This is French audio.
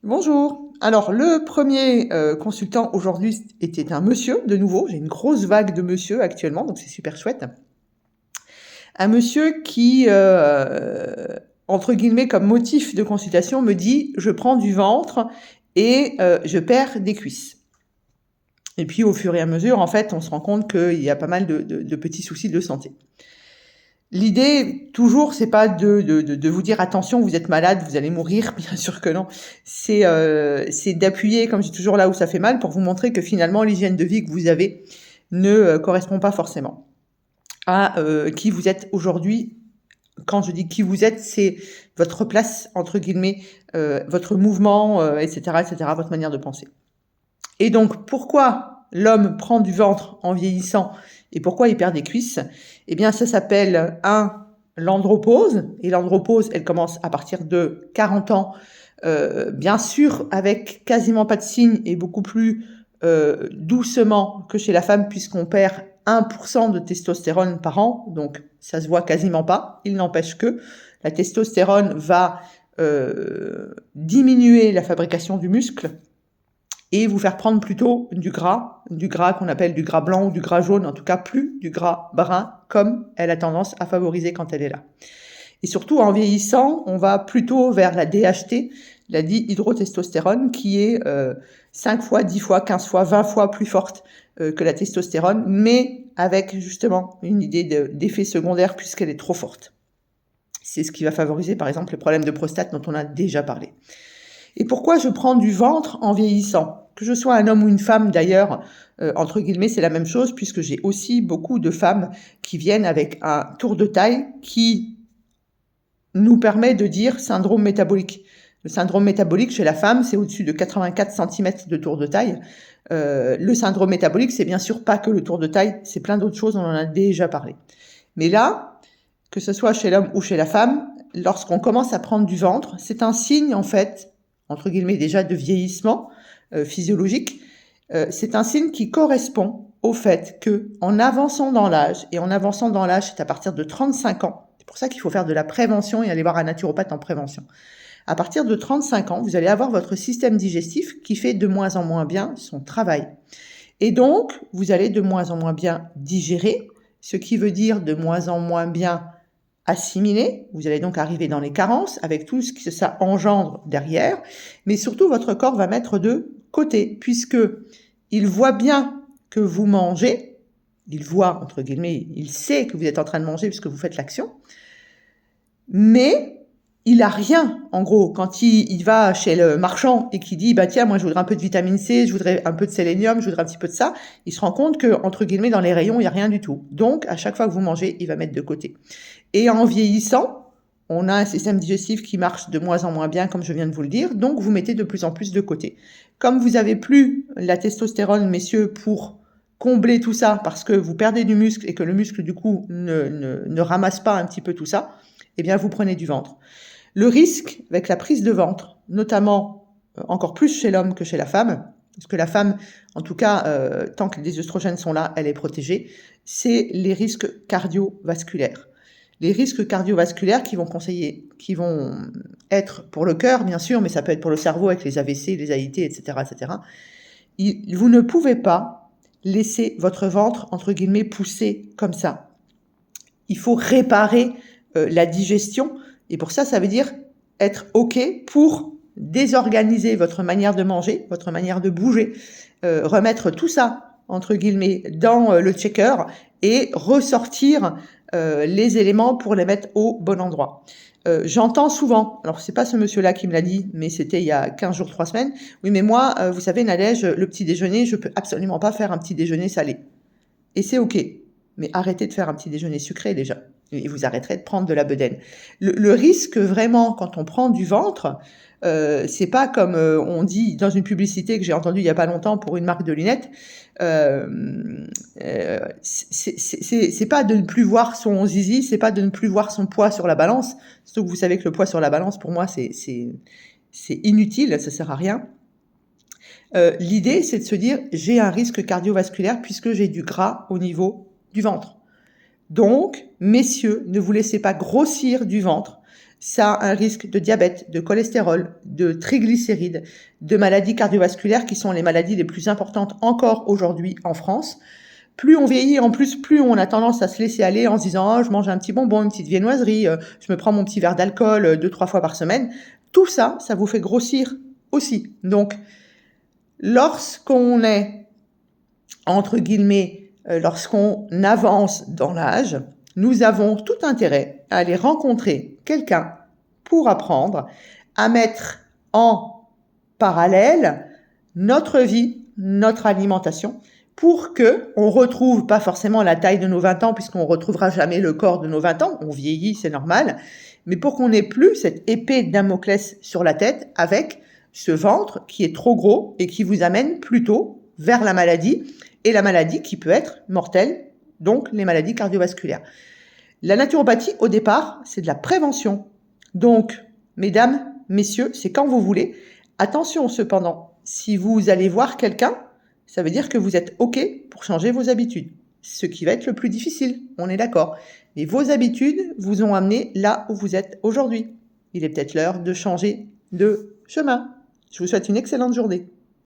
Bonjour. Alors, le premier consultant aujourd'hui était un monsieur, de nouveau. J'ai une grosse vague de monsieur actuellement, donc c'est super chouette. Un monsieur qui, entre guillemets, comme motif de consultation, me dit: je prends du ventre et je perds des cuisses. Et puis, au fur et à mesure, en fait, on se rend compte qu'il y a pas mal de petits soucis de santé. L'idée, toujours, c'est pas de vous dire attention, vous êtes malade, vous allez mourir, bien sûr que non. C'est d'appuyer, comme je dis toujours, là où ça fait mal, pour vous montrer que finalement l'hygiène de vie que vous avez ne correspond pas forcément à qui vous êtes aujourd'hui. Quand je dis qui vous êtes, c'est votre place entre guillemets, votre mouvement, etc., etc., votre manière de penser. Et donc, pourquoi l'homme prend du ventre en vieillissant et pourquoi il perd des cuisses? Eh bien, ça s'appelle l'andropause. Et l'andropause, elle commence à partir de 40 ans, bien sûr, avec quasiment pas de signes et beaucoup plus doucement que chez la femme, puisqu'on perd 1% de testostérone par an, donc ça se voit quasiment pas. Il n'empêche que la testostérone va diminuer la fabrication du muscle et vous faire prendre plutôt du gras qu'on appelle du gras blanc ou du gras jaune, en tout cas plus du gras brun, comme elle a tendance à favoriser quand elle est là. Et surtout, en vieillissant, on va plutôt vers la DHT, la dihydrotestostérone, qui est 5 fois, 10 fois, 15 fois, 20 fois plus forte que la testostérone, mais avec justement une idée d'effet secondaire puisqu'elle est trop forte. C'est ce qui va favoriser, par exemple, le problème de prostate dont on a déjà parlé. Et pourquoi je prends du ventre en vieillissant? Que je sois un homme ou une femme d'ailleurs, entre guillemets, c'est la même chose puisque j'ai aussi beaucoup de femmes qui viennent avec un tour de taille qui nous permet de dire syndrome métabolique. Le syndrome métabolique chez la femme, c'est au-dessus de 84 cm de tour de taille. Le syndrome métabolique, c'est bien sûr pas que le tour de taille, c'est plein d'autres choses, on en a déjà parlé. Mais là, que ce soit chez l'homme ou chez la femme, lorsqu'on commence à prendre du ventre, c'est un signe en fait, entre guillemets déjà de vieillissement physiologique, c'est un signe qui correspond au fait que en avançant dans l'âge, et en avançant dans l'âge c'est à partir de 35 ans, c'est pour ça qu'il faut faire de la prévention et aller voir un naturopathe en prévention. À partir de 35 ans, vous allez avoir votre système digestif qui fait de moins en moins bien son travail. Et donc, vous allez de moins en moins bien digérer, ce qui veut dire de moins en moins bien assimiler. Vous allez donc arriver dans les carences avec tout ce que ça engendre derrière. Mais surtout, votre corps va mettre de côté puisque il voit bien que vous mangez. Il voit, entre guillemets, il sait que vous êtes en train de manger puisque vous faites l'action. Mais il a rien, en gros, quand il va chez le marchand et qu'il dit, bah tiens, moi je voudrais un peu de vitamine C, je voudrais un peu de sélénium, je voudrais un petit peu de ça, il se rend compte que, entre guillemets, dans les rayons, il n'y a rien du tout. Donc, à chaque fois que vous mangez, il va mettre de côté. Et en vieillissant, on a un système digestif qui marche de moins en moins bien, comme je viens de vous le dire, donc vous mettez de plus en plus de côté. Comme vous avez plus la testostérone, messieurs, pour combler tout ça, parce que vous perdez du muscle et que le muscle, du coup, ne ramasse pas un petit peu tout ça, eh bien, vous prenez du ventre. Le risque avec la prise de ventre, notamment encore plus chez l'homme que chez la femme, parce que la femme, en tout cas, tant que les œstrogènes sont là, elle est protégée, c'est les risques cardiovasculaires. Les risques cardiovasculaires qui vont être pour le cœur, bien sûr, mais ça peut être pour le cerveau avec les AVC, les AIT, etc., etc. Vous ne pouvez pas laisser votre ventre, entre guillemets, pousser comme ça. Il faut réparer la digestion. Et pour ça, ça veut dire être OK pour désorganiser votre manière de manger, votre manière de bouger, remettre tout ça, entre guillemets, dans le checker et ressortir les éléments pour les mettre au bon endroit. J'entends souvent, alors c'est pas ce monsieur-là qui me l'a dit, mais c'était il y a 15 jours, 3 semaines, oui mais moi, vous savez Nadège, le petit déjeuner, je peux absolument pas faire un petit déjeuner salé. Et c'est OK, mais arrêtez de faire un petit déjeuner sucré déjà. Et vous arrêterez de prendre de la bedaine. Le risque vraiment quand on prend du ventre, c'est pas comme on dit dans une publicité que j'ai entendue il y a pas longtemps pour une marque de lunettes. C'est pas de ne plus voir son zizi, c'est pas de ne plus voir son poids sur la balance. Surtout que vous savez que le poids sur la balance pour moi c'est inutile, ça sert à rien. L'idée c'est de se dire j'ai un risque cardiovasculaire puisque j'ai du gras au niveau du ventre. Donc, messieurs, ne vous laissez pas grossir du ventre. ça a un risque de diabète, de cholestérol, de triglycérides, de maladies cardiovasculaires qui sont les maladies les plus importantes encore aujourd'hui en France. Plus on vieillit, en plus, plus on a tendance à se laisser aller en se disant « Oh, je mange un petit bonbon, une petite viennoiserie, je me prends mon petit verre d'alcool 2-3 fois par semaine ». Tout ça, ça vous fait grossir aussi. Donc, lorsqu'on est, entre guillemets, lorsqu'on avance dans l'âge, nous avons tout intérêt à aller rencontrer quelqu'un pour apprendre à mettre en parallèle notre vie, notre alimentation, pour que on retrouve pas forcément la taille de nos 20 ans, puisqu'on retrouvera jamais le corps de nos 20 ans, on vieillit, c'est normal, mais pour qu'on n'ait plus cette épée de Damoclès sur la tête avec ce ventre qui est trop gros et qui vous amène plutôt vers la maladie, et la maladie qui peut être mortelle, donc les maladies cardiovasculaires. La naturopathie, au départ, c'est de la prévention. Donc, mesdames, messieurs, c'est quand vous voulez. Attention cependant, si vous allez voir quelqu'un, ça veut dire que vous êtes OK pour changer vos habitudes. Ce qui va être le plus difficile, on est d'accord. Mais vos habitudes vous ont amené là où vous êtes aujourd'hui. Il est peut-être l'heure de changer de chemin. Je vous souhaite une excellente journée.